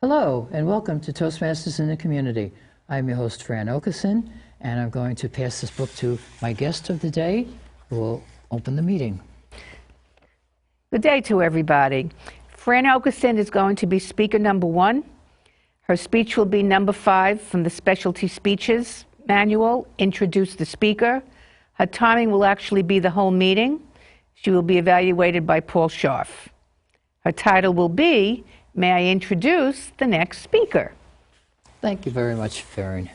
Hello, and welcome to Toastmasters in the Community. I'm your host, Fran Okeson, and I'm going to pass this book to my guest of the day, who will open the meeting. Good day to everybody. Fran Okeson is going to be speaker number 1. Her speech will be number 5 from the Specialty Speeches Manual, Introduce the Speaker. Her timing will actually be the whole meeting. She will be evaluated by Paul Scharf. Her title will be, May I Introduce the Next Speaker? Thank you very much, Fern.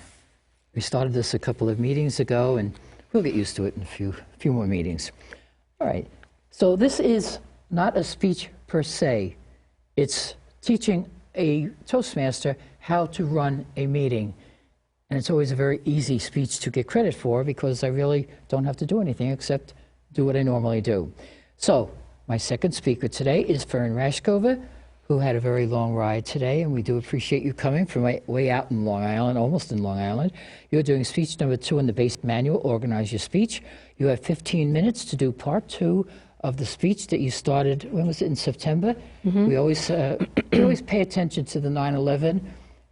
We started this a couple of meetings ago, and we'll get used to it in a few more meetings. All right, so this is not a speech per se. It's teaching a Toastmaster how to run a meeting. And it's always a very easy speech to get credit for because I really don't have to do anything except do what I normally do. So my second speaker today is Fern Rashkova, who had a very long ride today, and we do appreciate you coming from way out in Long Island, almost in Long Island. You're doing speech number 2 in the basic manual, Organize Your Speech. You have 15 minutes to do part 2 of the speech that you started, when was it, in September? Mm-hmm. We always pay attention to the 9/11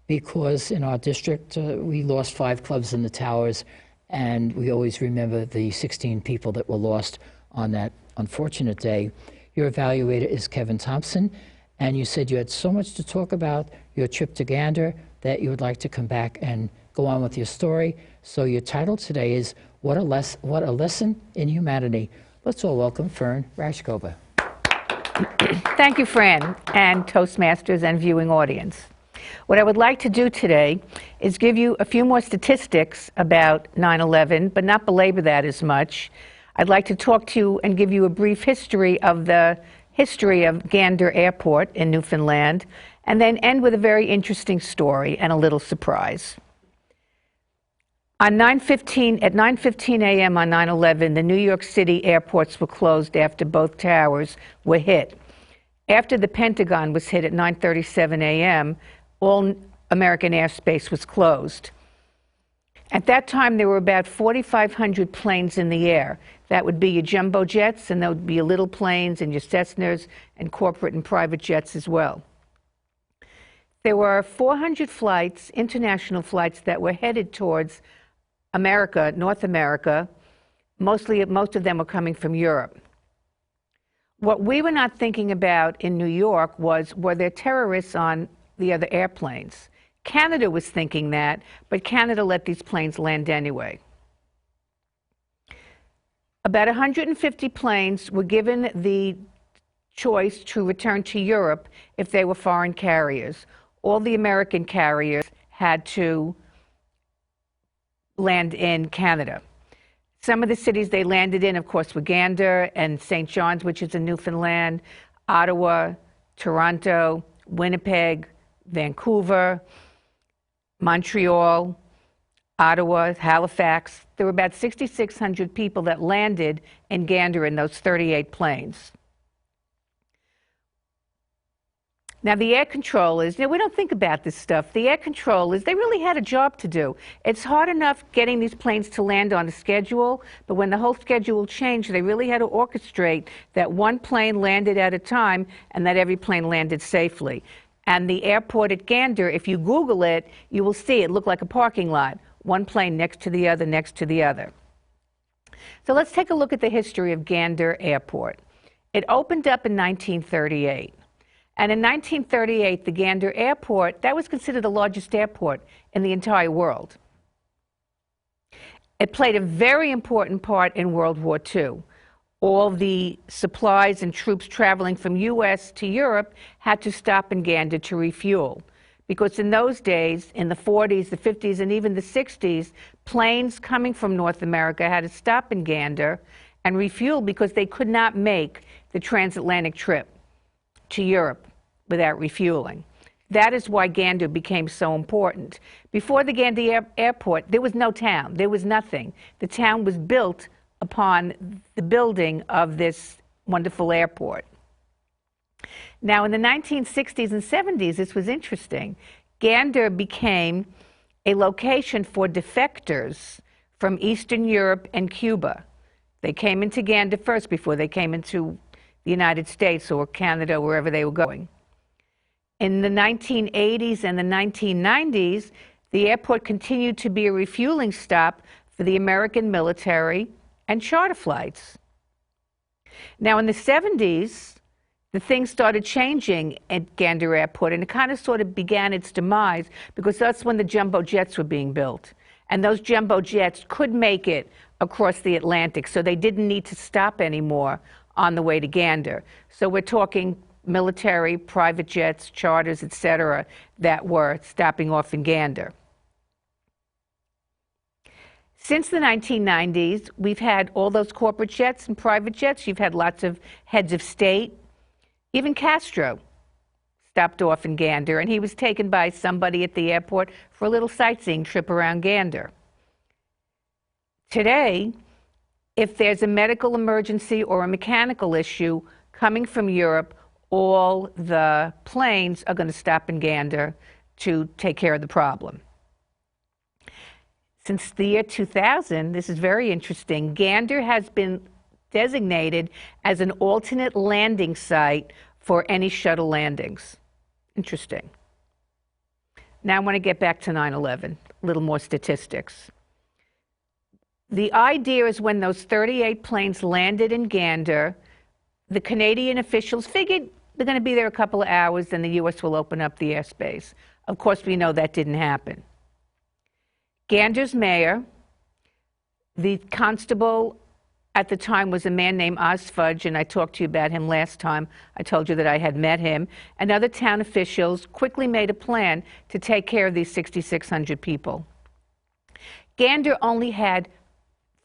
because in our district we lost 5 clubs in the towers, and we always remember the 16 people that were lost on that unfortunate day. Your evaluator is Kevin Thompson. And you said you had so much to talk about your trip to Gander that you would like to come back and go on with your story. So your title today is What a Lesson in Humanity. Let's all welcome Fern Rashkova. Thank you, Fran, and Toastmasters and viewing audience. What I would like to do today is give you a few more statistics about 9/11, but not belabor that as much. I'd like to talk to you and give you a brief history of Gander Airport in Newfoundland, and then end with a very interesting story and a little surprise. At 9:15 a.m. on 9/11, the New York City airports were closed after both towers were hit. After the Pentagon was hit at 9:37 a.m., all American airspace was closed. At that time, there were about 4,500 planes in the air. That would be your jumbo jets, and there would be your little planes and your Cessnas and corporate and private jets as well. There were 400 flights, international flights, that were headed towards America, North America. Most of them were coming from Europe. What we were not thinking about in New York was, were there terrorists on the other airplanes? Canada was thinking that, but Canada let these planes land anyway. About 150 planes were given the choice to return to Europe if they were foreign carriers. All the American carriers had to land in Canada. Some of the cities they landed in, of course, were Gander and St. John's, which is in Newfoundland, Ottawa, Toronto, Winnipeg, Vancouver, Montreal, Ottawa, Halifax. There were about 6,600 people that landed in Gander in those 38 planes. Now, the air controllers, we don't think about this stuff. The air controllers, they really had a job to do. It's hard enough getting these planes to land on a schedule, but when the whole schedule changed, they really had to orchestrate that one plane landed at a time and that every plane landed safely. And the airport at Gander, if you Google it, you will see it looked like a parking lot. One plane next to the other, next to the other. So let's take a look at the history of Gander Airport. It opened up in 1938. And in 1938, the Gander Airport, that was considered the largest airport in the entire world. It played a very important part in World War II. All the supplies and troops traveling from U.S. to Europe had to stop in Gander to refuel. Because in those days, in the 40s, the 50s, and even the 60s, planes coming from North America had to stop in Gander and refuel because they could not make the transatlantic trip to Europe without refueling. That is why Gander became so important. Before the Gander Airport, there was no town. There was nothing. The town was built upon the building of this wonderful airport. Now, in the 1960s and 70s, this was interesting. Gander became a location for defectors from Eastern Europe and Cuba. They came into Gander first before they came into the United States or Canada, wherever they were going. In the 1980s and the 1990s, the airport continued to be a refueling stop for the American military and charter flights. Now, in the 70s, the things started changing at Gander Airport, and it kind of sort of began its demise because that's when the jumbo jets were being built. And those jumbo jets could make it across the Atlantic, so they didn't need to stop anymore on the way to Gander. So we're talking military, private jets, charters, et cetera, that were stopping off in Gander. Since the 1990s, we've had all those corporate jets and private jets. You've had lots of heads of state. Even Castro stopped off in Gander, and he was taken by somebody at the airport for a little sightseeing trip around Gander. Today, if there's a medical emergency or a mechanical issue coming from Europe, all the planes are going to stop in Gander to take care of the problem. Since the year 2000, this is very interesting, Gander has been designated as an alternate landing site for any shuttle landings. Interesting. Now I want to get back to 9/11, a little more statistics. The idea is when those 38 planes landed in Gander, the Canadian officials figured they're going to be there a couple of hours, then the U.S. will open up the airspace. Of course, we know that didn't happen. Gander's mayor, the constable at the time was a man named Oz Fudge, and I talked to you about him last time. I told you that I had met him. And other town officials quickly made a plan to take care of these 6,600 people. Gander only had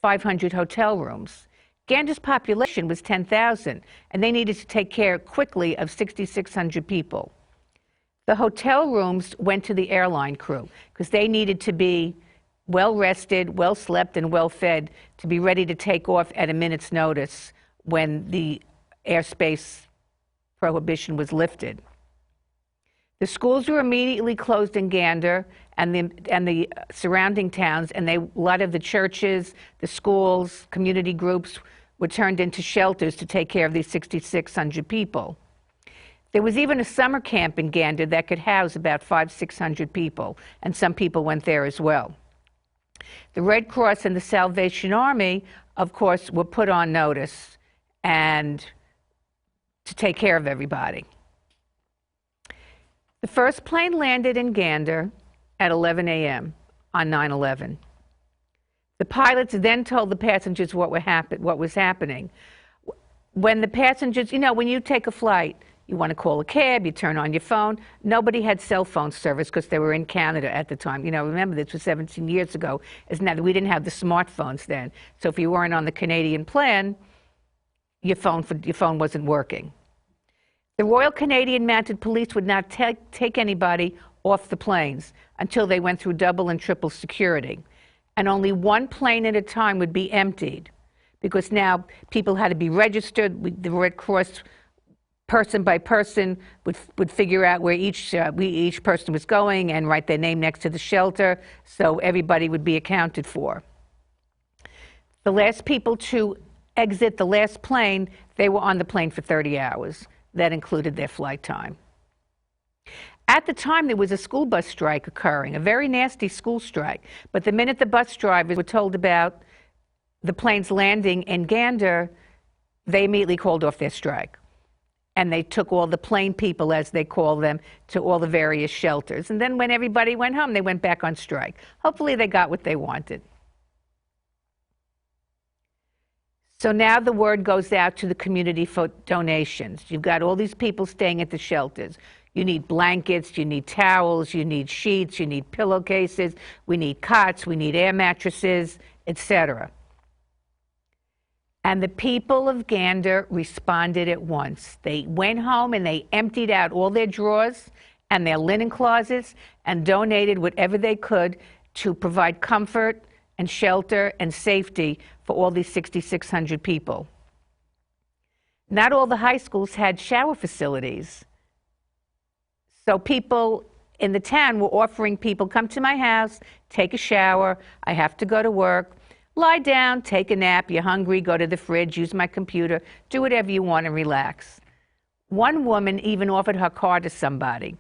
500 hotel rooms. Gander's population was 10,000, and they needed to take care quickly of 6,600 people. The hotel rooms went to the airline crew because they needed to be well-rested, well-slept, and well-fed to be ready to take off at a minute's notice when the airspace prohibition was lifted. The schools were immediately closed in Gander and the surrounding towns, and a lot of the churches, the schools, community groups were turned into shelters to take care of these 6,600 people. There was even a summer camp in Gander that could house about 500-600 people, and some people went there as well. The Red Cross and the Salvation Army, of course, were put on notice and to take care of everybody. The first plane landed in Gander at 11 a.m. on 9/11. The pilots then told the passengers what was happening. When the passengers, when you take a flight, you want to call a cab, you turn on your phone. Nobody had cell phone service because they were in Canada at the time. Remember, this was 17 years ago. We didn't have the smartphones then. So if you weren't on the Canadian plan, your phone wasn't working. The Royal Canadian Mounted Police would not take anybody off the planes until they went through double and triple security. And only one plane at a time would be emptied because now people had to be registered. The Red Cross, person by person, would figure out where each person was going and write their name next to the shelter, so everybody would be accounted for. The last people to exit the last plane, they were on the plane for 30 hours. That included their flight time. At the time, there was a school bus strike occurring, a very nasty school strike. But the minute the bus drivers were told about the planes landing in Gander, they immediately called off their strike. And they took all the plane people, as they call them, to all the various shelters. And then when everybody went home, they went back on strike. Hopefully they got what they wanted. So now the word goes out to the community for donations. You've got all these people staying at the shelters. You need blankets, you need towels, you need sheets, you need pillowcases, we need cots, we need air mattresses, etc. And the people of Gander responded at once. They went home and they emptied out all their drawers and their linen closets and donated whatever they could to provide comfort and shelter and safety for all these 6,600 people. Not all the high schools had shower facilities. So people in the town were offering people, come to my house, take a shower, I have to go to work, lie down, take a nap, you're hungry, go to the fridge, use my computer, do whatever you want and relax. One woman even offered her car to somebody.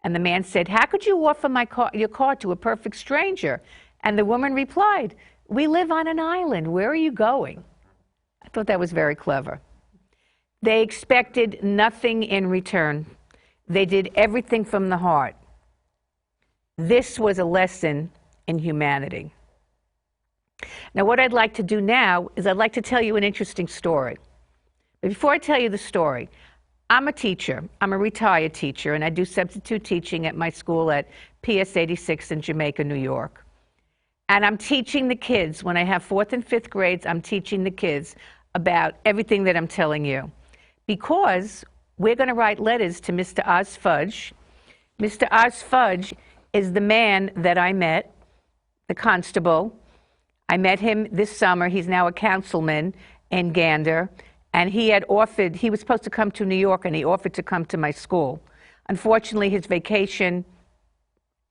And the man said, "How could you offer your car to a perfect stranger?" And the woman replied, "We live on an island. Where are you going?" I thought that was very clever. They expected nothing in return. They did everything from the heart. This was a lesson in humanity. Now, what I'd like to do now is I'd like to tell you an interesting story. But before I tell you the story, I'm a teacher. I'm a retired teacher, and I do substitute teaching at my school at PS 86 in Jamaica, New York. And I'm teaching the kids. When I have 4th and 5th grades, I'm teaching the kids about everything that I'm telling you. Because we're going to write letters to Mr. Oz Fudge. Mr. Oz Fudge is the man that I met, the constable. I met him this summer. He's now a councilman in Gander. And he was supposed to come to New York, and he offered to come to my school. Unfortunately, his vacation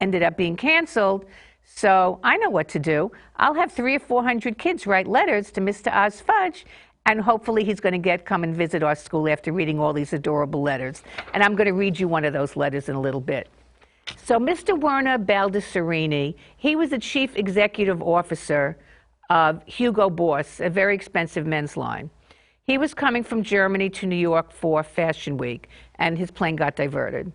ended up being canceled, so I know what to do. I'll have 300 or 400 kids write letters to Mr. Oz Fudge, and hopefully he's going to come and visit our school after reading all these adorable letters. And I'm going to read you one of those letters in a little bit. So Mr. Werner Baldessarini, he was the chief executive officer of Hugo Boss, a very expensive men's line. He was coming from Germany to New York for Fashion Week, and his plane got diverted.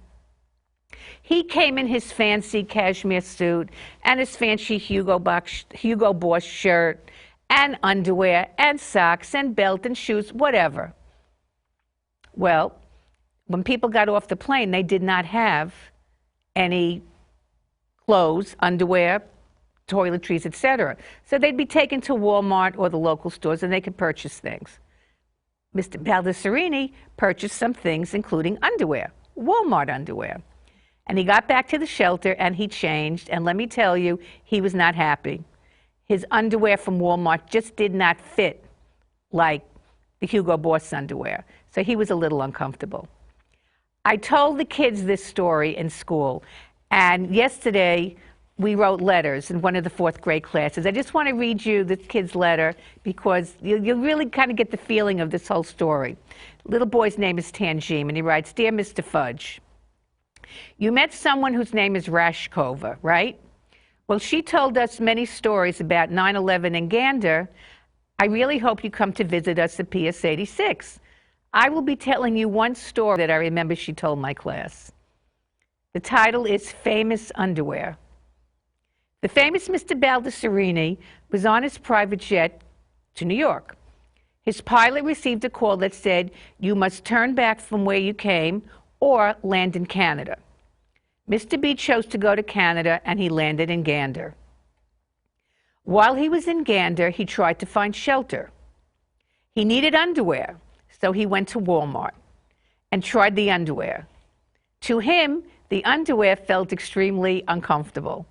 He came in his fancy cashmere suit and his fancy Hugo Boss shirt and underwear and socks and belt and shoes, whatever. Well, when people got off the plane, they did not have any clothes, underwear, toiletries, etc. So they'd be taken to Walmart or the local stores, and they could purchase things. Mr. Baldessarini purchased some things, including underwear, Walmart underwear. And he got back to the shelter, and he changed. And let me tell you, he was not happy. His underwear from Walmart just did not fit like the Hugo Boss underwear. So he was a little uncomfortable. I told the kids this story in school. And yesterday, we wrote letters in one of the 4th grade classes. I just want to read you the kid's letter because you'll really kind of get the feeling of this whole story. The little boy's name is Tanjim, and he writes, "Dear Mr. Fudge, you met someone whose name is Rashkova, right? Well, she told us many stories about 9/11 in Gander. I really hope you come to visit us at PS 86. I will be telling you one story that I remember she told my class. The title is Famous Underwear. The famous Mr. Baldessarini was on his private jet to New York. His pilot received a call that said, you must turn back from where you came or land in Canada. Mr. B chose to go to Canada, and he landed in Gander. While he was in Gander, he tried to find shelter. He needed underwear, so he went to Walmart and tried the underwear. To him, the underwear felt extremely uncomfortable.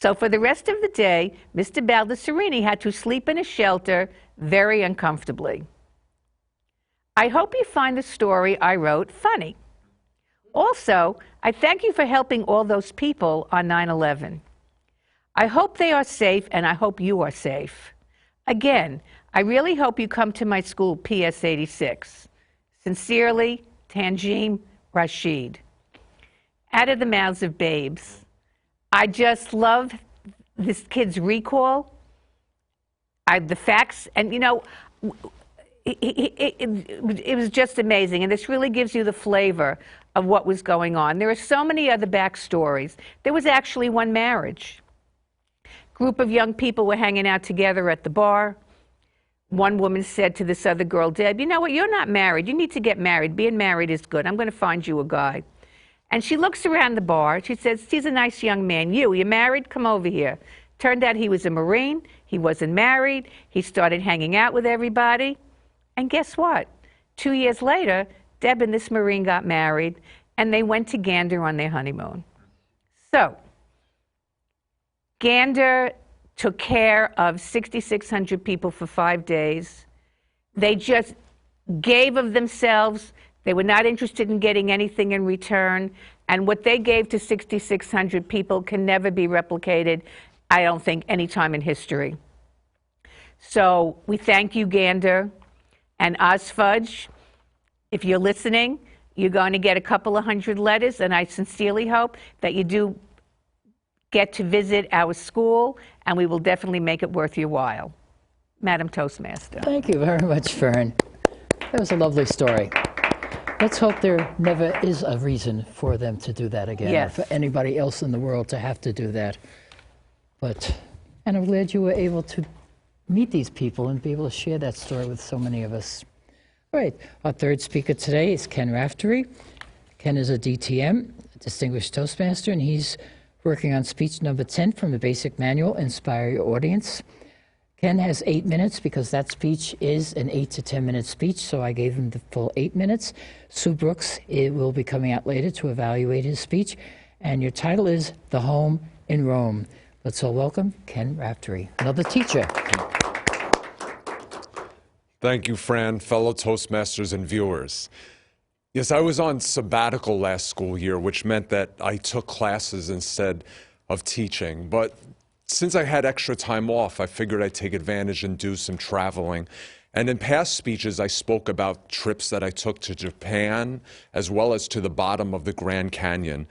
So for the rest of the day, Mr. Baldessarini had to sleep in a shelter very uncomfortably. I hope you find the story I wrote funny. Also, I thank you for helping all those people on 9/11. I hope they are safe, and I hope you are safe. Again, I really hope you come to my school, PS 86. Sincerely, Tanjim Rashid." Out of the mouths of babes. I just love this kid's recall. The facts, and you know, it was just amazing. And this really gives you the flavor of what was going on. There are so many other backstories. There was actually one marriage. Group of young people were hanging out together at the bar. One woman said to this other girl, Deb, you know what, you're not married. You need to get married. Being married is good. I'm going to find you a guy. And she looks around the bar. She says, he's a nice young man. You married? Come over here. Turned out he was a Marine. He wasn't married. He started hanging out with everybody. And guess what? 2 years later, Deb and this Marine got married, and they went to Gander on their honeymoon. So, Gander took care of 6,600 people for 5 days. They just gave of themselves. They were not interested in getting anything in return. And what they gave to 6,600 people can never be replicated, I don't think, any time in history. So we thank you, Gander and Oz Fudge. if you're listening, you're going to get a couple of hundred letters, and I sincerely hope that you do get to visit our school, and we will definitely make it worth your while. Madam Toastmaster. Thank you very much, Fern. That was a lovely story. Let's hope there never is a reason for them to do that again, Yes. or for anybody else in the world to have to do that. And I'm glad you were able to meet these people and be able to share that story with so many of us. All right, our third speaker today is Ken Raftery. Ken is a DTM, a Distinguished Toastmaster, and he's working on speech number 10 from the basic manual, Inspire Your Audience. Ken has 8 minutes because that speech is an 8 to 10 minute speech, so I gave him the full 8 minutes. Sue Brooks will be coming out later to evaluate his speech, and your title is The Home in Rome. Let's all welcome Ken Raftery, another teacher. Thank you, Fran, fellow Toastmasters and viewers. Yes, I was on sabbatical last school year, which meant that I took classes instead of teaching. But since I had extra time off, I figured I'd take advantage and do some traveling. And in past speeches, I spoke about trips that I took to Japan, as well as to the bottom of the Grand Canyon.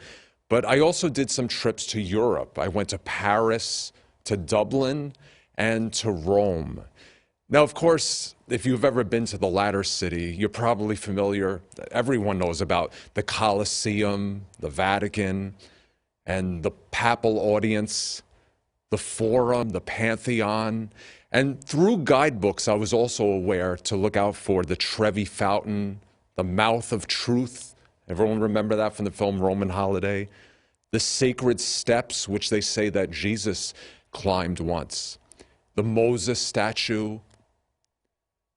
But I also did some trips to Europe. I went to Paris, to Dublin, and to Rome. Now, of course, if you've ever been to the latter city, you're probably familiar, everyone knows about the Colosseum, the Vatican, and the Papal Audience, the Forum, the Pantheon. And through guidebooks, I was also aware to look out for the Trevi Fountain, the Mouth of Truth. Everyone remember that from the film Roman Holiday? The sacred steps, which they say that Jesus climbed once. The Moses statue.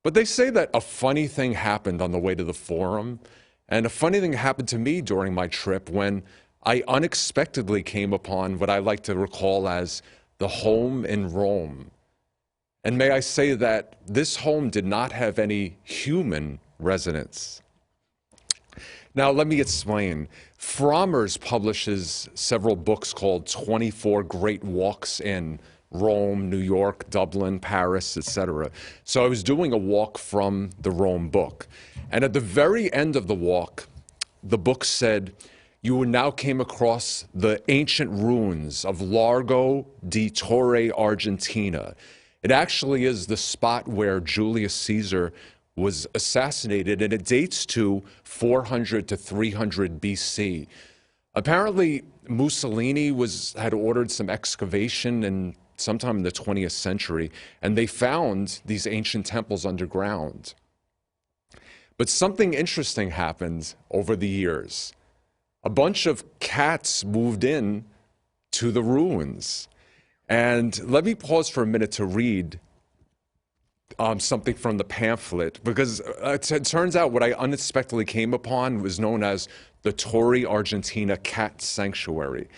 But they say that a funny thing happened on the way to the Forum, and a funny thing happened to me during my trip when I unexpectedly came upon what I like to recall as the home in Rome. And may I say that this home did not have any human residents. Now, let me explain. Frommers publishes several books called 24 Great Walks in Rome, New York, Dublin, Paris, etc. So I was doing a walk from the Rome book. And at the very end of the walk, the book said, you now came across the ancient ruins of Largo di Torre Argentina. It actually is the spot where Julius Caesar was assassinated, and it dates to 400 to 300 BC. Apparently, Mussolini had ordered some excavation sometime in the 20th century, and they found these ancient temples underground. But something interesting happened over the years. A bunch of cats moved in to the ruins. And let me pause for a minute to read something from the pamphlet, because it turns out what I unexpectedly came upon was known as the Torre Argentina Cat Sanctuary.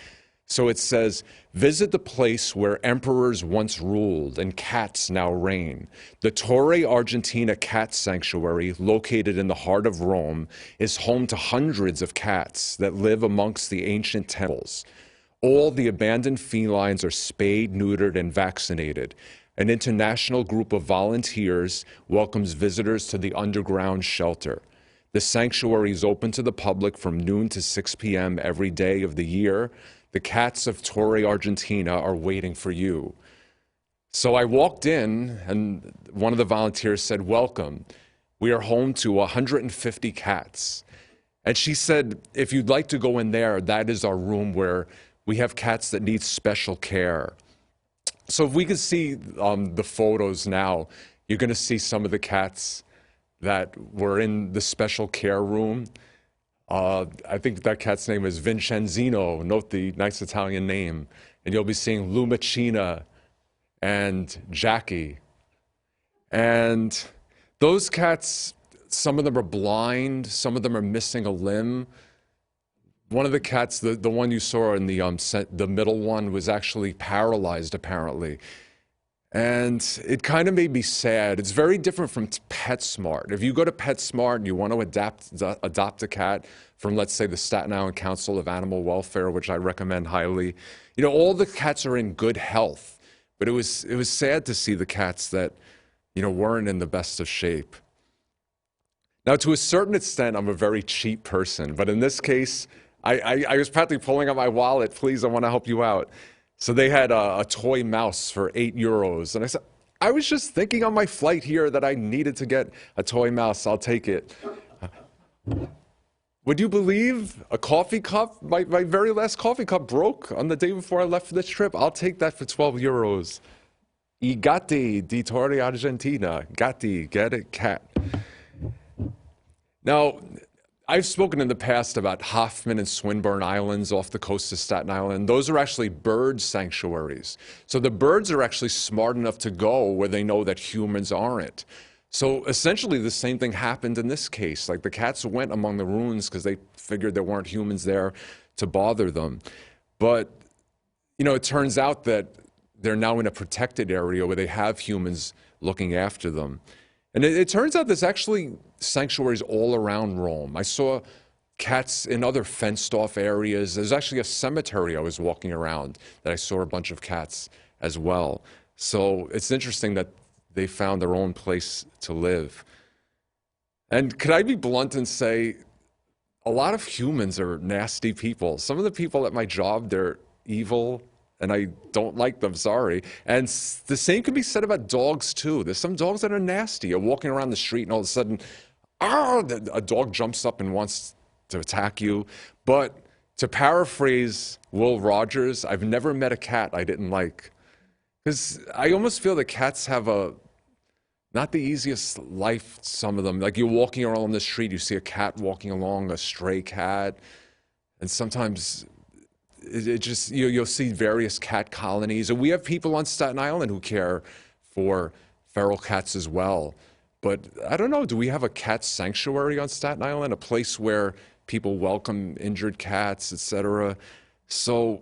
So it says, visit the place where emperors once ruled and cats now reign. The Torre Argentina Cat Sanctuary, located in the heart of Rome, is home to hundreds of cats that live amongst the ancient temples. All the abandoned felines are spayed, neutered, and vaccinated. An international group of volunteers welcomes visitors to the underground shelter. The sanctuary is open to the public from noon to 6 p.m. every day of the year. The cats of Torre Argentina are waiting for you. So I walked in, and one of the volunteers said, welcome. We are home to 150 cats. And she said, if you'd like to go in there, that is our room where we have cats that need special care. So if we could see the photos now, you're going to see some of the cats that were in the special care room. I think that cat's name is Vincenzino. Note the nice Italian name. And you'll be seeing Lumicina and Jackie. And those cats, some of them are blind, some of them are missing a limb. One of the cats, the one you saw in the middle one, was actually paralyzed, apparently. And it kind of made me sad. It's very different from PetSmart. If you go to PetSmart and you want to adopt a cat from, let's say, the Staten Island Council of Animal Welfare, which I recommend highly, you know, all the cats are in good health. But it was sad to see the cats that, you know, weren't in the best of shape. Now, to a certain extent, I'm a very cheap person, but in this case, I was practically pulling out my wallet. Please, I want to help you out. So they had a toy mouse for €8. And I said, I was just thinking on my flight here that I needed to get a toy mouse. I'll take it. Would you believe a coffee cup? My very last coffee cup broke on the day before I left for this trip. I'll take that for €12. I gatti di Torre Argentina. Gatti, get it, cat. Now, I've spoken in the past about Hoffman and Swinburne Islands off the coast of Staten Island. Those are actually bird sanctuaries. So the birds are actually smart enough to go where they know that humans aren't. So essentially the same thing happened in this case. Like the cats went among the ruins because they figured there weren't humans there to bother them. But, you know, it turns out that they're now in a protected area where they have humans looking after them. And it turns out there's actually sanctuaries all around Rome. I saw cats in other fenced-off areas. There's actually a cemetery I was walking around that I saw a bunch of cats as well. So it's interesting that they found their own place to live. And could I be blunt and say, a lot of humans are nasty people. Some of the people at my job, they're evil, and I don't like them, sorry. And the same can be said about dogs, too. There's some dogs that are nasty. You're walking around the street, and all of a sudden, a dog jumps up and wants to attack you. But to paraphrase Will Rogers, I've never met a cat I didn't like. Because I almost feel that cats have not the easiest life, some of them. Like you're walking around on the street, you see a cat walking along, a stray cat, and sometimes it just, you'll see various cat colonies. And we have people on Staten Island who care for feral cats as well. But I don't know, do we have a cat sanctuary on Staten Island, a place where people welcome injured cats, etc.? So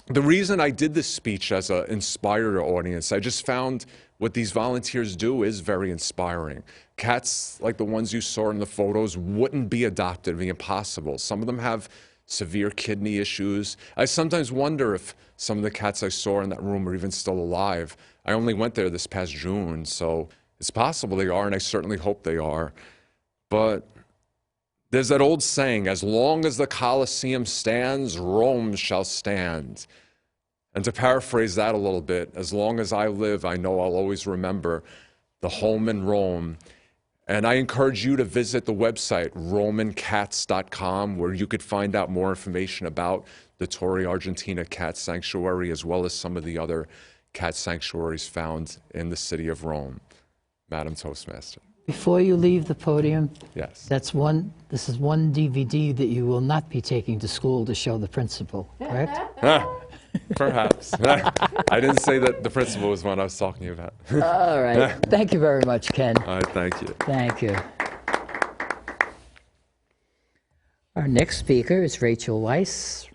the reason I did this speech as an inspired audience, I just found what these volunteers do is very inspiring. Cats like the ones you saw in the photos wouldn't be adopted, it'd be impossible. Some of them have severe kidney issues. I sometimes wonder if some of the cats I saw in that room are even still alive. I only went there this past June, so it's possible they are, and I certainly hope they are. But there's that old saying, as long as the Colosseum stands, Rome shall stand. And to paraphrase that a little bit, as long as I live, I know I'll always remember the home in Rome. And I encourage you to visit the website, romancats.com, where you could find out more information about the Torre Argentina Cat Sanctuary, as well as some of the other cat sanctuaries found in the city of Rome. Madam Toastmaster. Before you leave the podium, Yes. this is one DVD that you will not be taking to school to show the principal, correct? Perhaps. I didn't say that the principal was one I was talking about. All right. Thank you very much, Ken. All right, thank you. Thank you. Our next speaker is Rachel Weiss.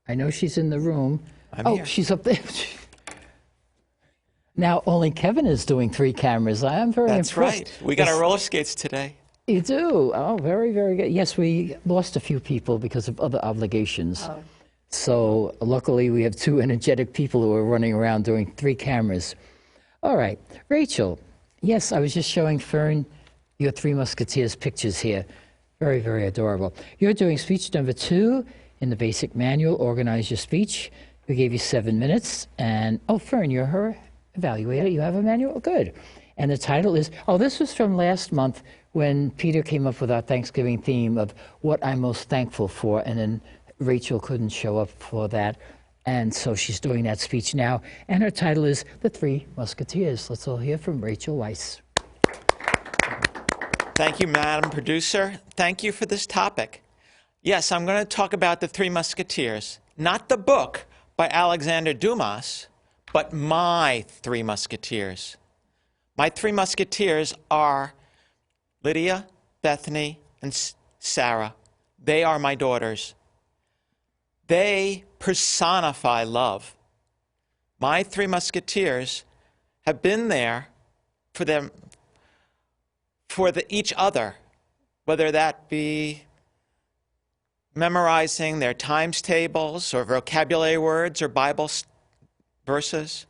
I know she's in the room. I'm here. She's up there. Now, only Kevin is doing 3 cameras. I am very That's impressed. right. We got our roller skates today. You do? Oh, very, very good. Yes, we lost a few people because of other obligations. Oh. So luckily we have 2 energetic people who are running around doing 3 cameras. All right. Rachel, yes, I was just showing Fern your 3 Musketeers pictures here. Very, very adorable. You're doing speech number 2 in the basic manual, Organize Your Speech. We gave you 7 minutes. And, oh, Fern, you're her evaluator. You have a manual? Good. And the title is, this was from last month when Peter came up with our Thanksgiving theme of what I'm most thankful for, and then Rachel couldn't show up for that, and so she's doing that speech now, and her title is The 3 Musketeers. Let's all hear from Rachel Weiss. Thank you, Madam Producer. Thank you for this topic. Yes, I'm going to talk about The 3 Musketeers, not the book by Alexander Dumas, but my 3 Musketeers. My 3 Musketeers are Lydia, Bethany, and Sarah. They are my daughters. They personify love. My 3 Musketeers have been there for them, for each other, whether that be memorizing their times tables or vocabulary words or Bible verses.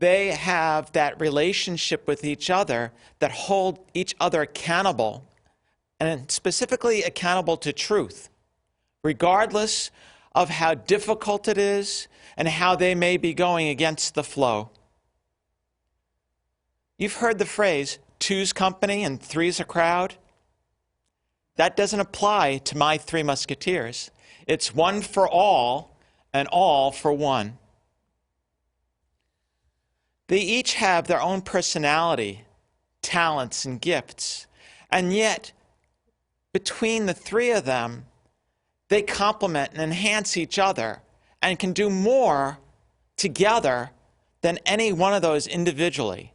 they have that relationship with each other that hold each other accountable, and specifically accountable to truth, regardless of how difficult it is and how they may be going against the flow. You've heard the phrase, two's company and three's a crowd. That doesn't apply to my three musketeers. It's one for all and all for one. They each have their own personality, talents, and gifts, and yet between the three of them, they complement and enhance each other and can do more together than any one of those individually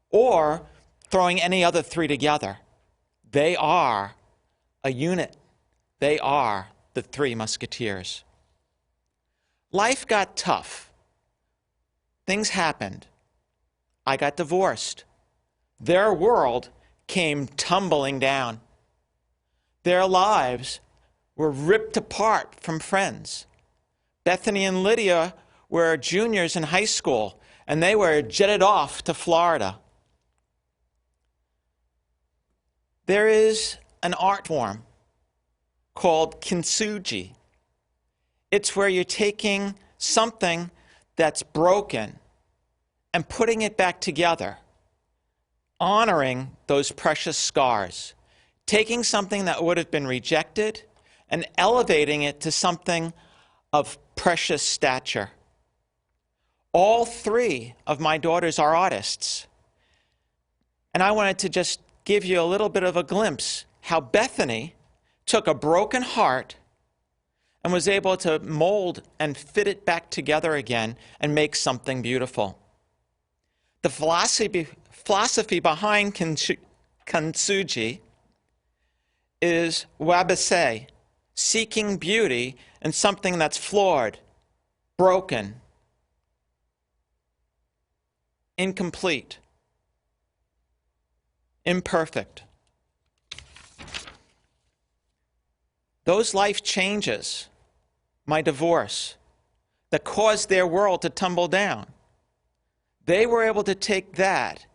or throwing any other three together. They are a unit. They are the Three Musketeers. Life got tough. Things happened. I got divorced. Their world came tumbling down. Their lives were ripped apart from friends. Bethany and Lydia were juniors in high school, and they were jetted off to Florida. There is an art form called kintsugi. It's where you're taking something that's broken and putting it back together, honoring those precious scars, taking something that would have been rejected and elevating it to something of precious stature. All three of my daughters are artists. And I wanted to just give you a little bit of a glimpse how Bethany took a broken heart and was able to mold and fit it back together again and make something beautiful. The philosophy behind kintsugi is wabase, seeking beauty in something that's flawed, broken, incomplete, imperfect. Those life changes, my divorce, that caused their world to tumble down, they were able to take that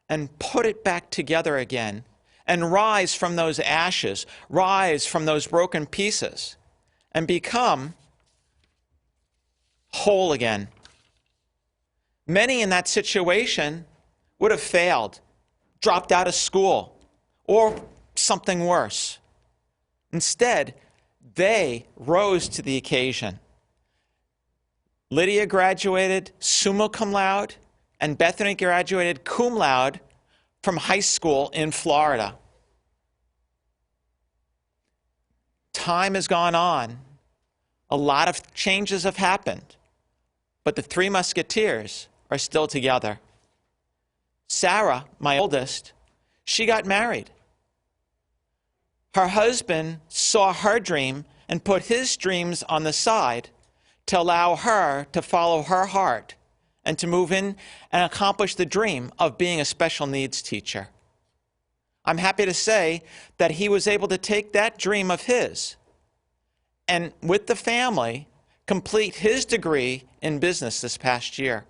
and put it back together again and rise from those ashes, rise from those broken pieces, and become whole again. Many in that situation would have failed, dropped out of school, or something worse. Instead, they rose to the occasion. Lydia graduated summa cum laude, and Bethany graduated cum laude from high school in Florida. Time has gone on. A lot of changes have happened, but the Three Musketeers are still together. Sarah, my oldest, she got married. Her husband saw her dream and put his dreams on the side to allow her to follow her heart and to move in and accomplish the dream of being a special needs teacher. I'm happy to say that he was able to take that dream of his and, with the family, complete his degree in business this past year.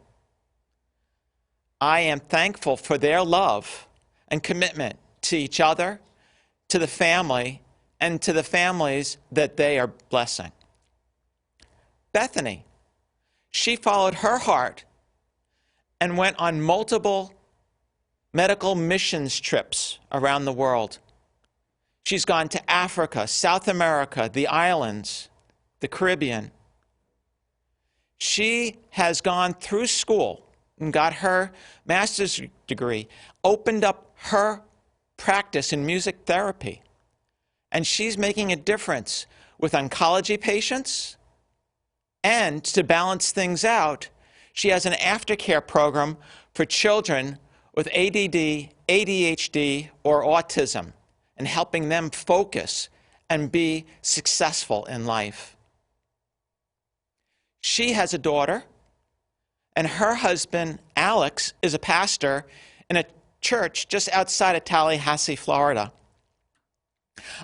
I am thankful for their love and commitment to each other, to the family, and to the families that they are blessing. Bethany, she followed her heart and went on multiple medical missions trips around the world. She's gone to Africa, South America, the islands, the Caribbean. She has gone through school and got her master's degree, opened up her practice in music therapy. And she's making a difference with oncology patients. And to balance things out, she has an aftercare program for children with ADD, ADHD, or autism, and helping them focus and be successful in life. She has a daughter, and her husband, Alex, is a pastor in a church just outside of Tallahassee, Florida.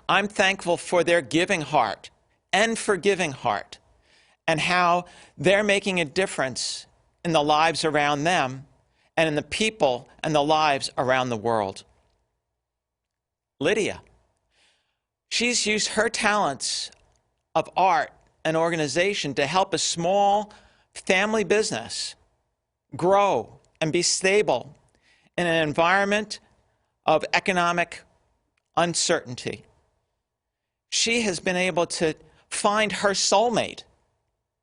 I'm thankful for their giving heart and forgiving heart and how they're making a difference in the lives around them and in the people and the lives around the world. Lydia, she's used her talents of art and organization to help a small family business grow and be stable in an environment of economic uncertainty. She has been able to find her soulmate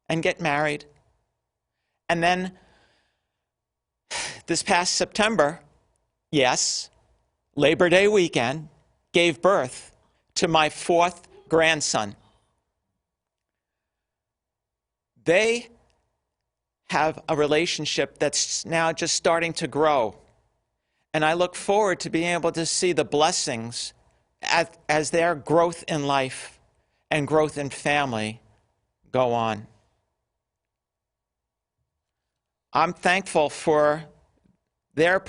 and get married. And then this past September, yes, Labor Day weekend, gave birth to my 4th grandson. They have a relationship that's now just starting to grow. And I look forward to being able to see the blessings as their growth in life and growth in family go on. I'm thankful for their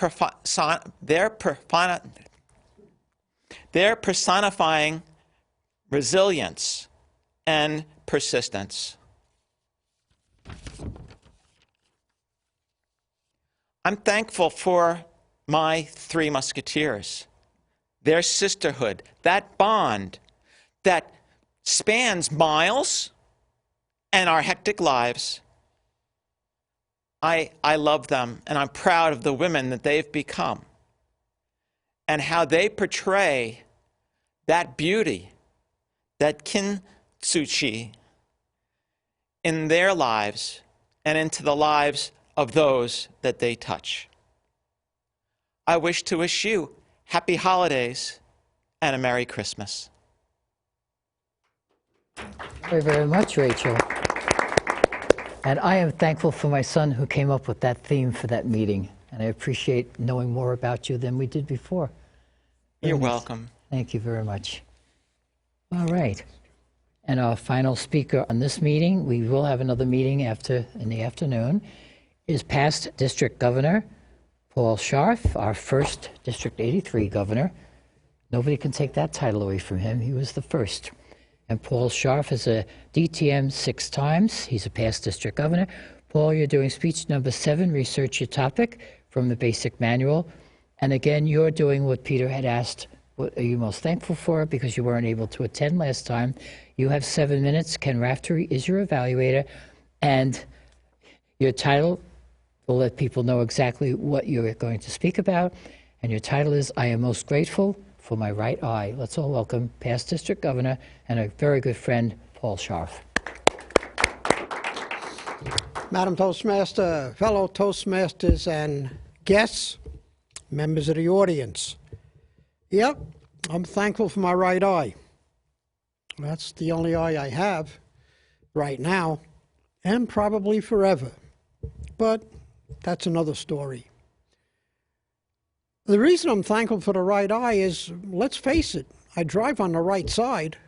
personifying resilience and persistence. I'm thankful for my 3 musketeers, their sisterhood, that bond that spans miles and our hectic lives. I love them, and I'm proud of the women that they've become and how they portray that beauty, that kintsuchi in their lives and into the lives of those that they touch. I wish to wish you happy holidays and a Merry Christmas. Very, very much, Rachel. And I am thankful for my son who came up with that theme for that meeting. And I appreciate knowing more about you than we did before. You're welcome. Thank you very much. All right. And our final speaker on this meeting, we will have another meeting in the afternoon, is past District Governor Paul Scharf, our first District 83 governor. Nobody can take that title away from him. He was the first. And Paul Scharf is a DTM 6 times. He's a past district governor. Paul, you're doing speech number 7, research your topic from the basic manual. And again, you're doing what Peter had asked, what are you most thankful for, because you weren't able to attend last time. You have 7 minutes. Ken Raftery is your evaluator. And your title will let people know exactly what you're going to speak about. And your title is, I am most grateful for my right eye. Let's all welcome past district governor and a very good friend, Paul Scharf. Madam Toastmaster, fellow Toastmasters and guests, members of the audience. Yep, I'm thankful for my right eye. That's the only eye I have right now, and probably forever. But that's another story. The reason I'm thankful for the right eye is, let's face it, I drive on the right side.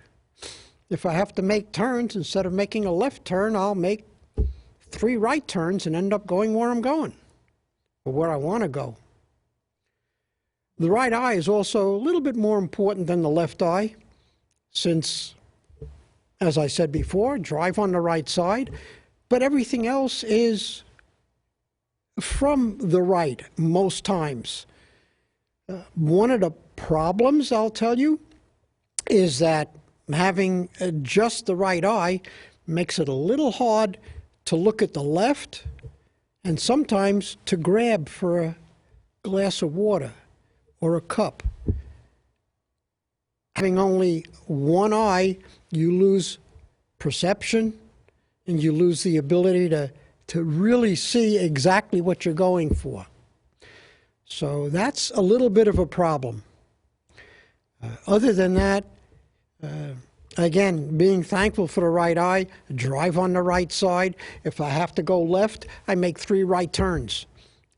If I have to make turns, instead of making a left turn, I'll make 3 right turns and end up going where I'm going, or where I want to go. The right eye is also a little bit more important than the left eye, since, as I said before, drive on the right side, but everything else is from the right most times. One of the problems, I'll tell you, is that having just the right eye makes it a little hard to look at the left and sometimes to grab for a glass of water or a cup. Having only one eye, you lose perception and you lose the ability to really see exactly what you're going for. So that's a little bit of a problem. Other than that, again, being thankful for the right eye, drive on the right side. If I have to go left, I make 3 right turns,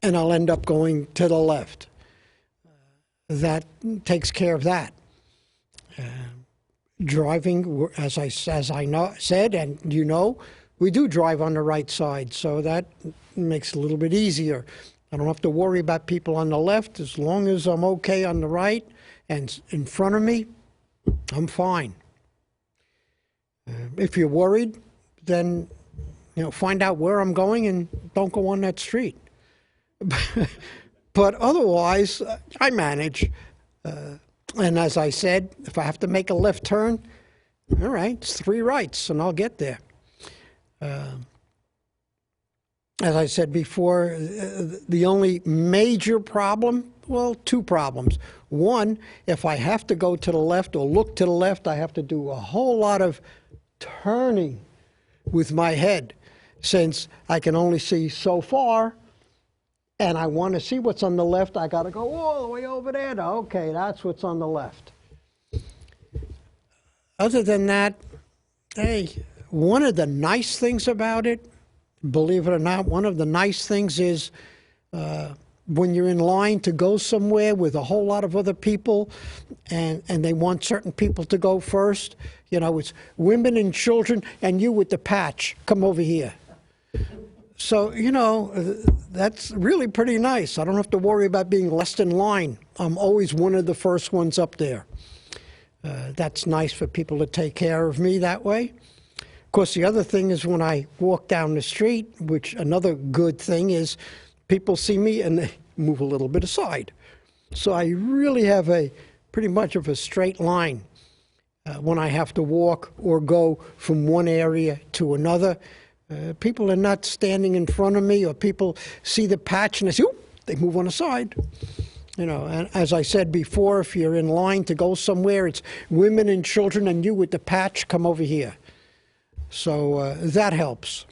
and I'll end up going to the left. That takes care of that. Driving, as I said, and you know, we do drive on the right side, so that makes it a little bit easier. I don't have to worry about people on the left. As long as I'm okay on the right and in front of me, I'm fine. If you're worried, then find out where I'm going and don't go on that street. But otherwise, I manage. And as I said, if I have to make a left turn, all right, it's 3 rights, and I'll get there. As I said before, the only major problem, well, 2 problems. One, if I have to go to the left or look to the left, I have to do a whole lot of turning with my head, since I can only see so far, and I want to see what's on the left. I got to go all the way over there. Okay, that's what's on the left. Other than that, hey, one of the nice things about it, believe it or not, one of the nice things is when you're in line to go somewhere with a whole lot of other people, and they want certain people to go first, you know, it's women and children, and you with the patch, come over here. So, you know, that's really pretty nice. I don't have to worry about being last in line. I'm always one of the first ones up there. That's nice for people to take care of me that way. Of course, the other thing is when I walk down the street, which another good thing is people see me and they move a little bit aside. So I really have pretty much of a straight line when I have to walk or go from one area to another. People are not standing in front of me, or people see the patch and they say, oop, they move on the side. You know, and as I said before, if you're in line to go somewhere, it's women and children, and you with the patch, come over here. So that helps.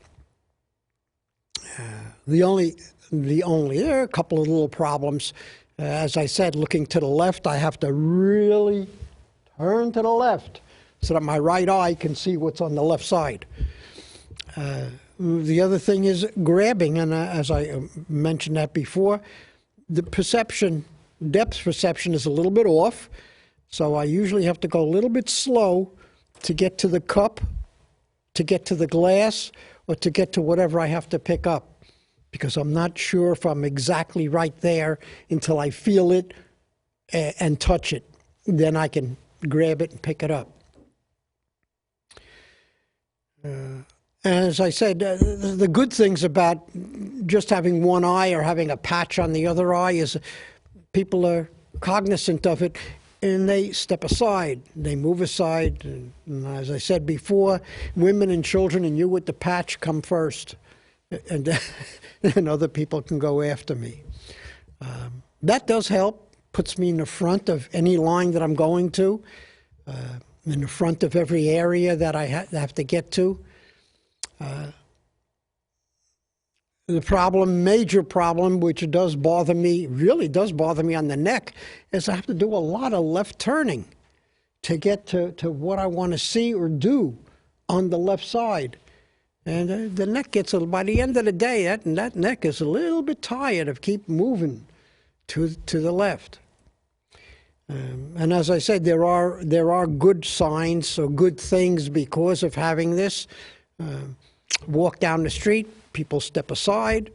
There are a couple of little problems. As I said, looking to the left, I have to really turn to the left so that my right eye can see what's on the left side. The other thing is grabbing, and as I mentioned that before, the depth perception is a little bit off, so I usually have to go a little bit slow to get to the cup, to get to the glass, or to get to whatever I have to pick up, because I'm not sure if I'm exactly right there until I feel it and touch it. Then I can grab it and pick it up. As I said, the good things about just having one eye or having a patch on the other eye is people are cognizant of it, and they step aside, they move aside. And as I said before, women and children and you with the patch come first, and other people can go after me. That does help, puts me in the front of any line that I'm going to, in the front of every area that I have to get to. The major problem, which does bother me, really does bother me on the neck, is I have to do a lot of left turning to get to what I want to see or do on the left side. And the neck gets, by the end of the day, that neck is a little bit tired of keep moving to the left. And as I said, there are good signs or good things because of having this. Walk down the street, people step aside,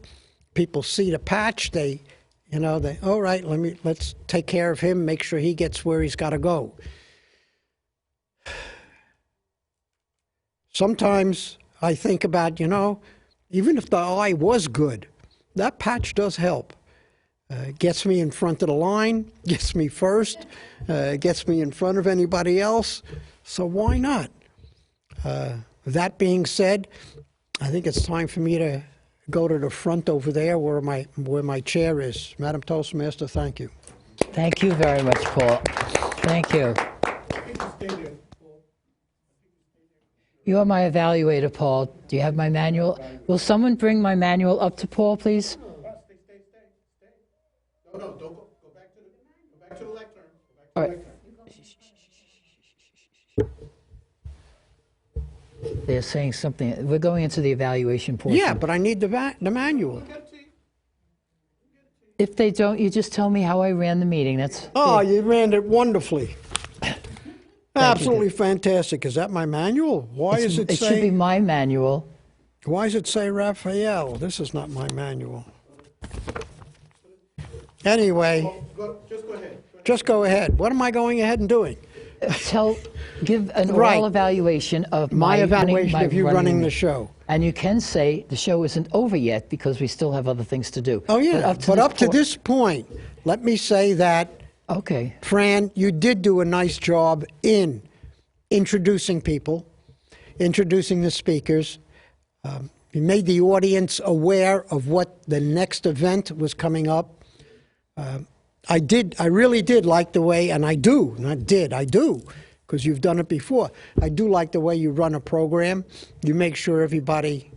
people see the patch, all right, let's take care of him, make sure he gets where he's got to go. Sometimes I think about, even if the eye was good, that patch does help. Gets me in front of the line, gets me first, gets me in front of anybody else, so why not? That being said, I think it's time for me to go to the front over there where my chair is. Madam Toastmaster, thank you. Thank you very much, Paul. Thank you. You are my evaluator, Paul. Do you have my manual? Will someone bring my manual up to Paul, please? Stay. No, don't go back to the lectern. All right. They're saying something. We're going into the evaluation portion. Yeah, but I need the manual. If they don't, you just tell me how I ran the meeting. Oh, you ran it wonderfully. Absolutely fantastic. Is that my manual? Why is it say? It should be my manual. Why does it say Raphael? This is not my manual. Anyway. Just go ahead. Just go ahead. What am I going ahead and doing? give an Right. oral evaluation of My evaluation of you running the the show. And you can say the show isn't over yet because we still have other things to do. Oh, yeah. But up to point- this point, let me say that, Okay. Fran, you did do a nice job in introducing people, introducing the speakers. You made the audience aware of what the next event was coming up. I really did like the way, and I do, because you've done it before. I do like the way you run a program. You make sure everybody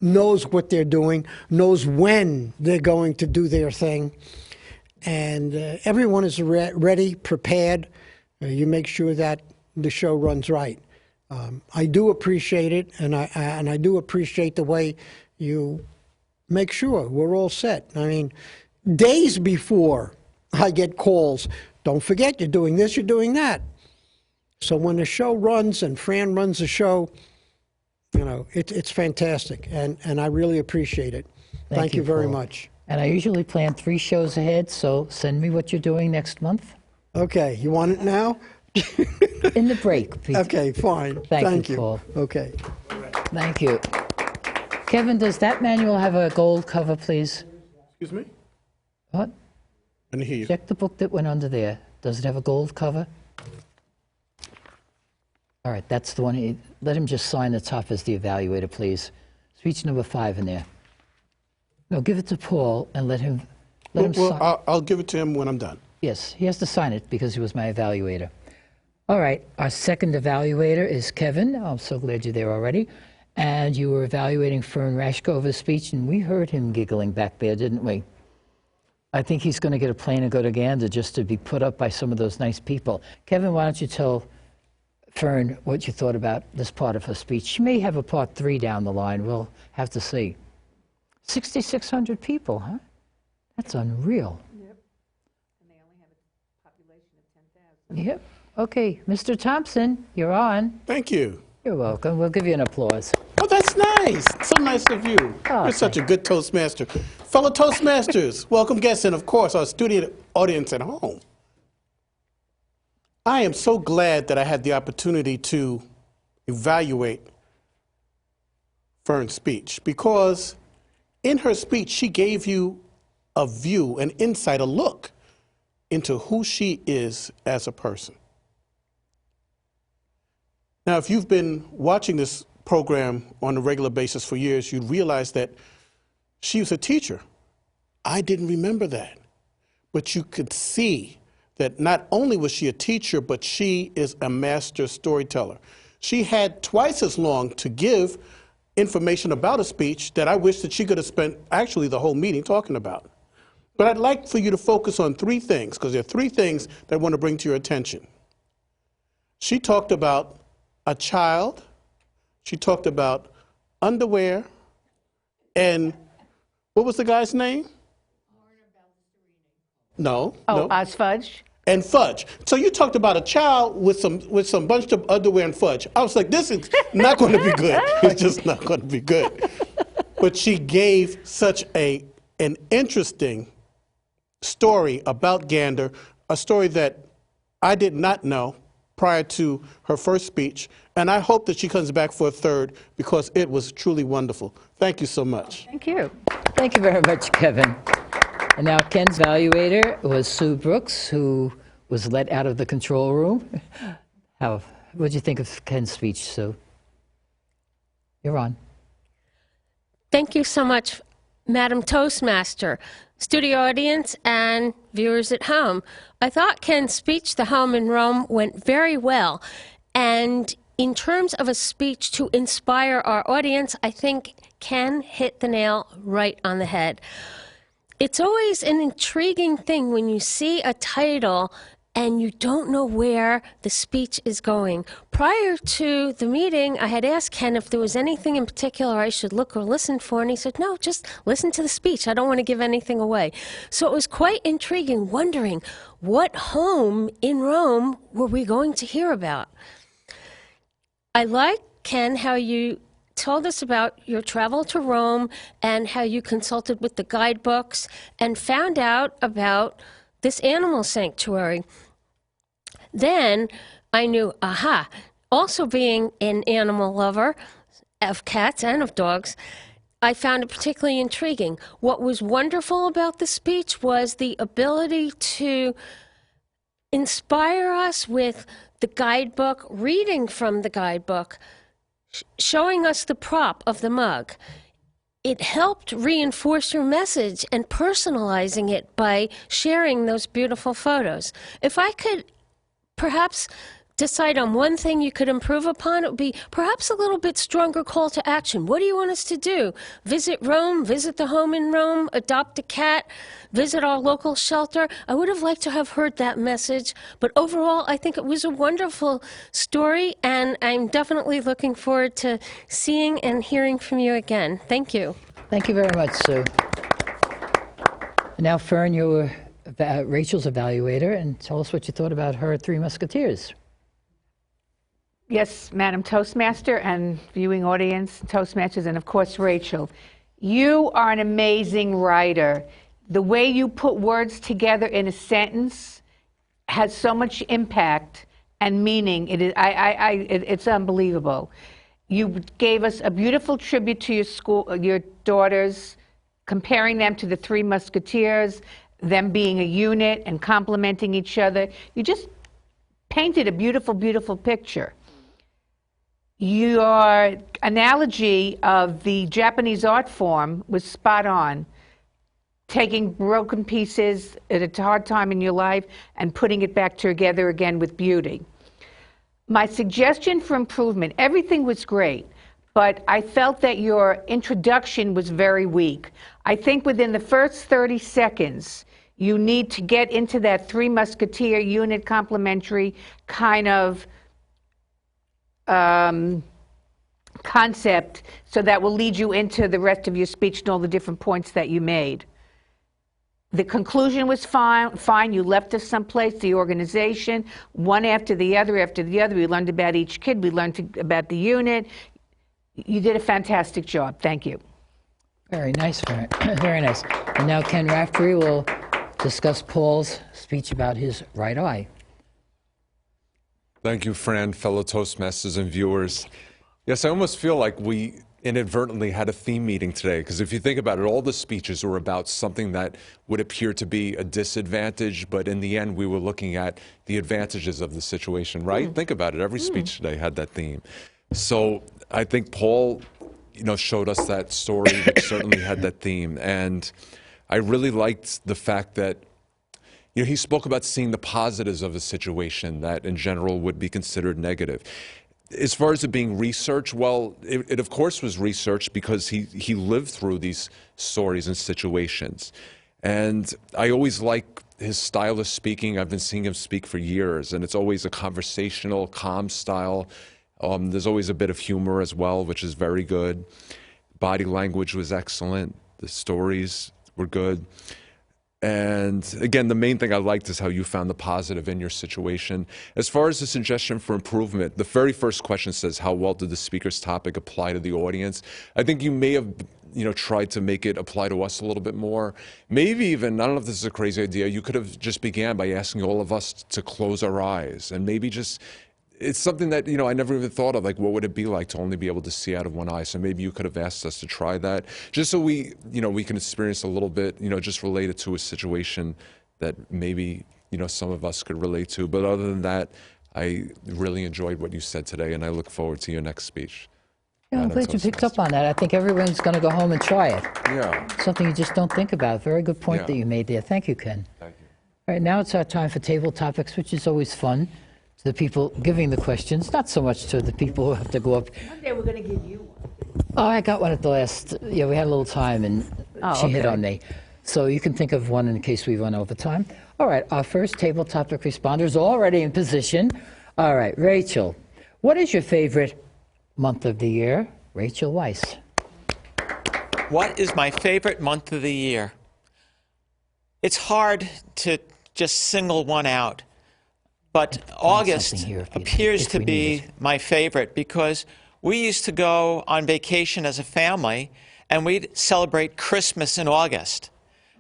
knows what they're doing, knows when they're going to do their thing, and everyone is ready, prepared. You make sure that the show runs right. I do appreciate it, and I do appreciate the way you make sure we're all set. I mean, days before I get calls, don't forget you're doing this, you're doing that. So when the show runs and Fran runs the show, you know, it's fantastic, and I really appreciate it. Thank you very Paul. much. And I usually plan 3 shows ahead, so send me what you're doing next month. Okay, you want it now? In the break, Pete. Okay, fine. Thank you, Paul. Okay. Thank you. Kevin, does that manual have a gold cover, please? Excuse me? What? I didn't hear you. Check the book that went under there. Does it have a gold cover? All right, that's the one. Let him just sign the top as the evaluator, please. Speech number 5 in there. No, give it to Paul and let him sign. Well, I'll give it to him when I'm done. Yes, he has to sign it because he was my evaluator. All right, our second evaluator is Kevin. I'm so glad you're there already. And you were evaluating Fern Rashkova's speech, and we heard him giggling back there, didn't we? I think he's going to get a plane and go to Gander just to be put up by some of those nice people. Kevin, why don't you tell Fern what you thought about this part of her speech? She may have a part 3 down the line. We'll have to see. 6,600 people, huh? That's unreal. Yep. And they only have a population of 10,000. Yep. Okay, Mr. Thompson, you're on. Thank you. You're welcome. We'll give you an applause. Oh, that's nice. So nice of you. Oh, You're such a good Toastmaster. Fellow Toastmasters, welcome guests, and of course, our studio audience at home. I am so glad that I had the opportunity to evaluate Fern's speech, because in her speech, she gave you a view, an insight, a look into who she is as a person. Now, if you've been watching this program on a regular basis for years, you'd realize that she was a teacher. I didn't remember that. But you could see that not only was she a teacher, but she is a master storyteller. She had twice as long to give information about a speech that I wish that she could have spent actually the whole meeting talking about. But I'd like for you to focus on 3 things, because there are 3 things that I want to bring to your attention. She talked about a child, she talked about underwear, and what was the guy's name? No. Oh, no. Oz Fudge? And fudge. So you talked about a child with some bunch of underwear and fudge. I was like, this is not going to be good. It's just not going to be good. But she gave such an interesting story about Gander, a story that I did not know prior to her first speech, and I hope that she comes back for a third, because it was truly wonderful. Thank you so much. Thank you. Thank you very much, Kevin. And now Ken's evaluator was Sue Brooks, who was let out of the control room. What did you think of Ken's speech, Sue? You're on. Thank you so much, Madam Toastmaster, studio audience, and viewers at home. I thought Ken's speech, The Home in Rome, went very well. And in terms of a speech to inspire our audience, I think Ken hit the nail right on the head. It's always an intriguing thing when you see a title and you don't know where the speech is going. Prior to the meeting, I had asked Ken if there was anything in particular I should look or listen for, and he said, no, just listen to the speech. I don't want to give anything away. So it was quite intriguing, wondering what home in Rome were we going to hear about. I like, Ken, how you told us about your travel to Rome and how you consulted with the guidebooks and found out about this animal sanctuary. Then I knew, aha, also being an animal lover of cats and of dogs, I found it particularly intriguing. What was wonderful about the speech was the ability to inspire us with the guidebook, reading from the guidebook, showing us the prop of the mug. It helped reinforce your message and personalizing it by sharing those beautiful photos. If I could perhaps decide on one thing you could improve upon, it would be perhaps a little bit stronger call to action. What do you want us to do? Visit Rome, visit the home in Rome, adopt a cat, visit our local shelter. I would have liked to have heard that message, but overall, I think it was a wonderful story, and I'm definitely looking forward to seeing and hearing from you again. Thank you. Thank you very much, Sue. Now, Fern, you're Rachel's evaluator, and tell us what you thought about her Three Musketeers. Yes, Madam Toastmaster and viewing audience, Toastmasters, and of course, Rachel. You are an amazing writer. The way you put words together in a sentence has so much impact and meaning. It's unbelievable. You gave us a beautiful tribute to your daughters, comparing them to the Three Musketeers, them being a unit and complementing each other. You just painted a beautiful, beautiful picture. Your analogy of the Japanese art form was spot on. Taking broken pieces at a hard time in your life and putting it back together again with beauty. My suggestion for improvement, everything was great, but I felt that your introduction was very weak. I think within the first 30 seconds, you need to get into that Three Musketeer unit complementary kind of concept, so that will lead you into the rest of your speech and all the different points that you made. The conclusion was fine. You left us someplace, the organization, one after the other. We learned about each kid. We learned about the unit. You did a fantastic job. Thank you. Very nice, very nice. And now Ken Raftery will discuss Paul's speech about his right eye. Thank you, Fran, fellow Toastmasters and viewers. Yes, I almost feel like we inadvertently had a theme meeting today, because if you think about it, all the speeches were about something that would appear to be a disadvantage, but in the end, we were looking at the advantages of the situation, right? Think about it. Every speech today had that theme. So I think Paul, showed us that story, which certainly had that theme. And I really liked the fact that he spoke about seeing the positives of a situation that in general would be considered negative. As far as it being research, well, it of course was research, because he lived through these stories and situations. And I always like his style of speaking. I've been seeing him speak for years, and it's always a conversational, calm style. There's always a bit of humor as well, which is very good. Body language was excellent. The stories were good. And again, the main thing I liked is how you found the positive in your situation. As far as the suggestion for improvement, the very first question says, how well did the speaker's topic apply to the audience? I think you may have tried to make it apply to us a little bit more. Maybe even, I don't know if this is a crazy idea, you could have just began by asking all of us to close our eyes, and maybe just, it's something that, I never even thought of, like, what would it be like to only be able to see out of one eye? So maybe you could have asked us to try that, just so we can experience a little bit, just related to a situation that maybe, some of us could relate to. But other than that, I really enjoyed what you said today, and I look forward to your next speech. Yeah, I'm glad you picked up on that. I think everyone's going to go home and try it. Yeah. Something you just don't think about. Very good point that you made there. Thank you, Ken. Thank you. All right, now it's our time for table topics, which is always fun. To the people giving the questions, not so much to the people who have to go up. One day we're going to give you one. Oh, I got one at the last, we had a little time, and she hit on me. So you can think of one in case we run over time. All right, our first table topic responder is already in position. All right, Rachel, what is your favorite month of the year? Rachel Weiss. What is my favorite month of the year? It's hard to just single one out. But August appears to be my favorite, because we used to go on vacation as a family, and we'd celebrate Christmas in August.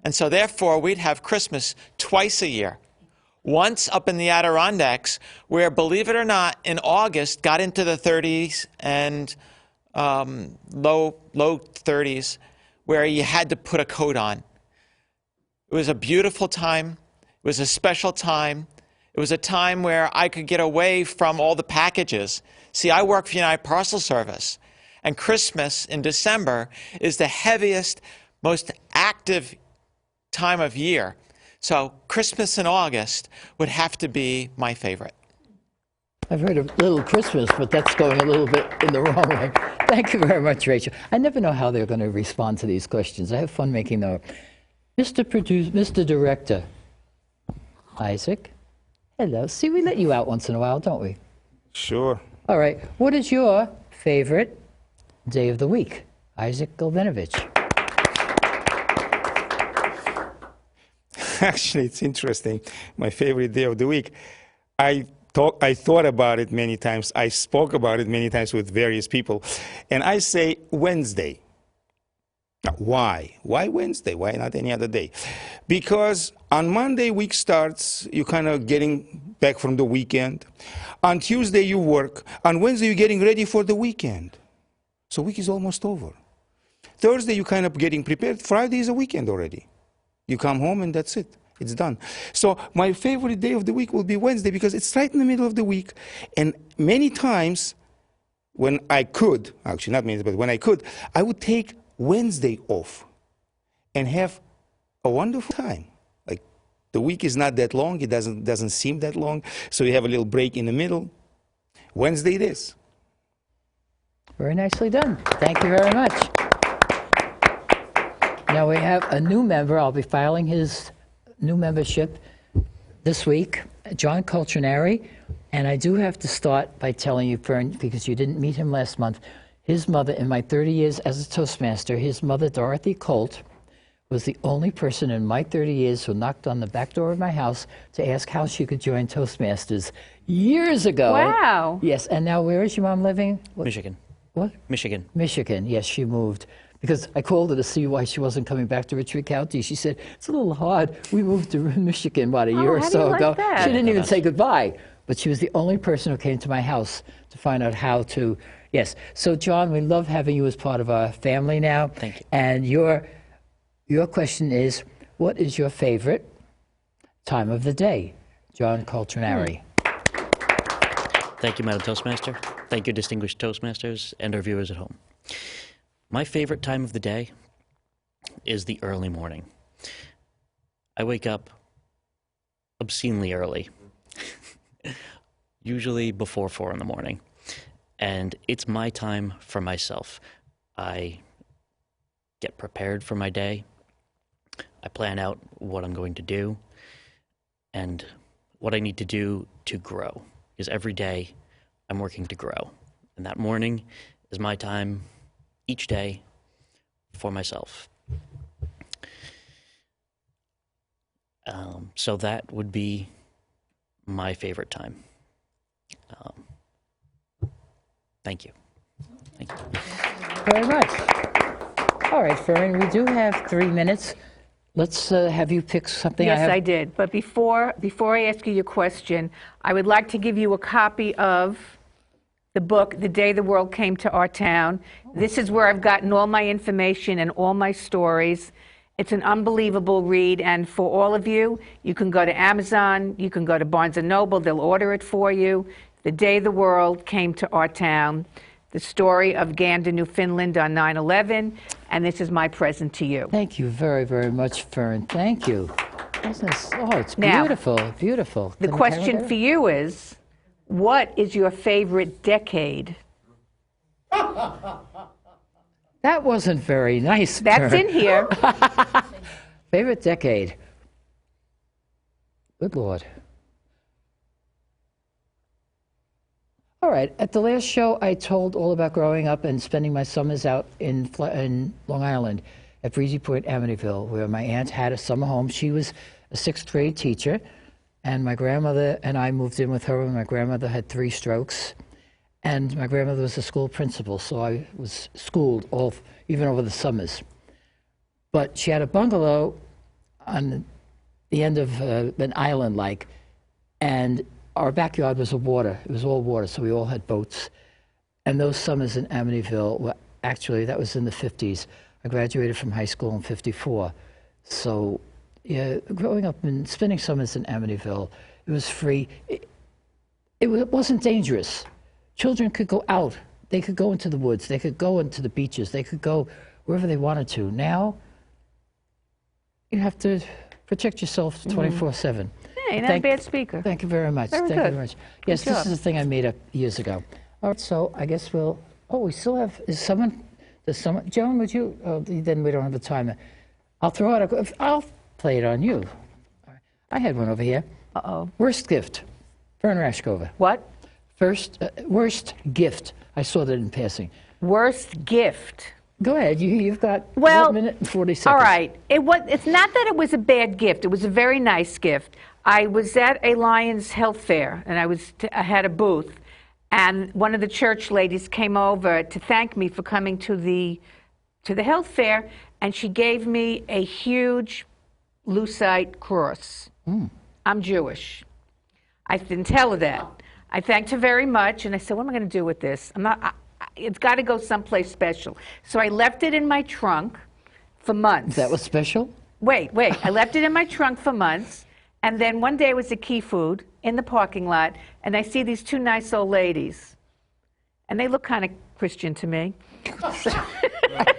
And so therefore, we'd have Christmas twice a year. Once up in the Adirondacks, where, believe it or not, in August got into the 30s and low 30s, where you had to put a coat on. It was a beautiful time. It was a special time. It was a time where I could get away from all the packages. See, I work for United Parcel Service, and Christmas in December is the heaviest, most active time of year. So Christmas in August would have to be my favorite. I've heard of Little Christmas, but that's going a little bit in the wrong way. Thank you very much, Rachel. I never know how they're going to respond to these questions. I have fun making them up. Mr. Director, Isaac, hello. See, we let you out once in a while, don't we? Sure. All right. What is your favorite day of the week? Isaac Golbinovich. Actually, it's interesting. My favorite day of the week. I thought about it many times. I spoke about it many times with various people. And I say Wednesday. Now, why? Why Wednesday? Why not any other day? Because on Monday, week starts, you're kind of getting back from the weekend. On Tuesday, you work. On Wednesday, you're getting ready for the weekend. So week is almost over. Thursday, you're kind of getting prepared. Friday is a weekend already. You come home and that's it. It's done. So my favorite day of the week will be Wednesday because it's right in the middle of the week. And many times when I could, actually not many, but when I could, I would take Wednesday off and have a wonderful time. Like the week is not that long. It doesn't seem that long. So you have a little break in the middle. Wednesday it is. Very nicely done. Thank you very much. Now we have a new member. I'll be filing his new membership this week, John Coltrinari. And I do have to start by telling you, Fern, because you didn't meet him last month, his mother, in my 30 years as a Toastmaster, his mother, Dorothy Colt, was the only person in my 30 years who knocked on the back door of my house to ask how she could join Toastmasters years ago. Wow. Yes, and now where is your mom living? Michigan. What? Michigan. Michigan, yes, she moved. Because I called her to see why she wasn't coming back to Richard County. She said, it's a little hard. We moved to Michigan about a year or how do so you like ago. that? She didn't even say goodbye. But she was the only person who came to my house to find out how to, yes. So John, we love having you as part of our family now. Thank you. And your question is, what is your favorite time of the day? John Coltrinari. Thank you, Madam Toastmaster. Thank you, distinguished Toastmasters and our viewers at home. My favorite time of the day is the early morning. I wake up obscenely early, usually before 4 in the morning, and it's my time for myself. I get prepared for my day. I plan out what I'm going to do and what I need to do to grow, because every day I'm working to grow, and that morning is my time each day for myself. So that would be my favorite time. Thank you. Thank you. Very much. All right, Fern, we do have 3 minutes. Let's have you pick something. Yes, I did. But before I ask you your question, I would like to give you a copy of the book, The Day the World Came to Our Town. This is where I've gotten all my information and all my stories. It's an unbelievable read, and for all of you, you can go to Amazon, you can go to Barnes & Noble, they'll order it for you. The Day the World Came to Our Town, the story of Gander, Newfoundland on 9/11, and this is my present to you. Thank you very, very much, Fern. Thank you. It's Now, beautiful, beautiful. The question for you is, what is your favorite decade? That wasn't very nice. That's Fern. in here. Favorite decade. Good Lord. All right. At the last show, I told all about growing up and spending my summers out in Long Island at Breezy Point, Amityville, where my aunt had a summer home. She was a 6th grade teacher, and my grandmother and I moved in with her when my grandmother had 3 strokes. And my grandmother was a school principal, so I was schooled even over the summers. But she had a bungalow on the end of an island, And our backyard was water. It was all water, so we all had boats. And those summers in Amityville, well, actually, that was in the 50s. I graduated from high school in 54. So, yeah, growing up and spending summers in Amityville, it was free. It wasn't dangerous. Children could go out. They could go into the woods. They could go into the beaches. They could go wherever they wanted to. Now, you have to protect yourself 24/7. Hey, you're not a bad speaker. Thank you very much. Very Thank you good. very much. Yes, Good this job. is a thing I made up years ago. All right, so I guess we'll. Oh, we still have. Does someone? Joan, would you? Then we don't have a timer. I'll throw out I'll play it on you. I had one over here. Uh-oh. Worst gift. Fern Rashkova. What? Worst gift. I saw that in passing. Worst gift. Go ahead. You've got Well, 1 minute and 40 seconds. All right. It's not that it was a bad gift. It was a very nice gift. I was at a Lions Health Fair, and I had a booth, and one of the church ladies came over to thank me for coming to the health fair, and she gave me a huge lucite cross. I'm Jewish. I didn't tell her that. I thanked her very much, and I said, what am I going to do with this? It's got to go someplace special. So I left it in my trunk for months. That was special? Wait. I left it in my trunk for months, and then one day I was at Key Food in the parking lot, and I see these two nice old ladies, and they look kind of Christian to me.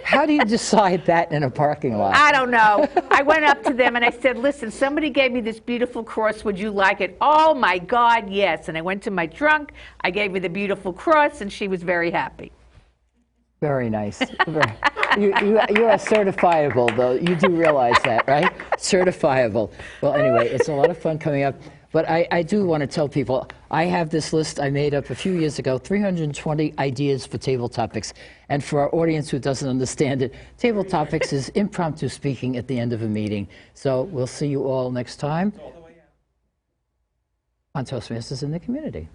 How do you decide that in a parking lot? I don't know. I went up to them and I said, listen, somebody gave me this beautiful cross. Would you like it? Oh, my God, yes. And I went to my trunk. I gave her the beautiful cross, and she was very happy. Very nice. You are certifiable, though. You do realize that, right? Certifiable. Well, anyway, it's a lot of fun coming up. But I do want to tell people, I have this list I made up a few years ago, 320 ideas for table topics. And for our audience who doesn't understand it, table topics is impromptu speaking at the end of a meeting. So we'll see you all next time on Toastmasters in the Community.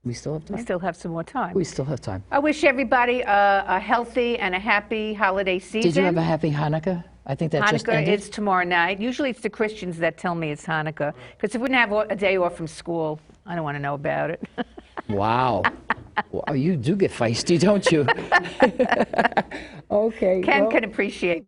We still have time? We still have some more time. We still have time. I wish everybody a healthy and a happy holiday season. Did you have a happy Hanukkah? I think that just Hanukkah ended. is tomorrow night. Usually it's the Christians that tell me it's Hanukkah. Because if we didn't have a day off from school, I don't want to know about it. Wow. Well, you do get feisty, don't you? Okay. Ken well- can appreciate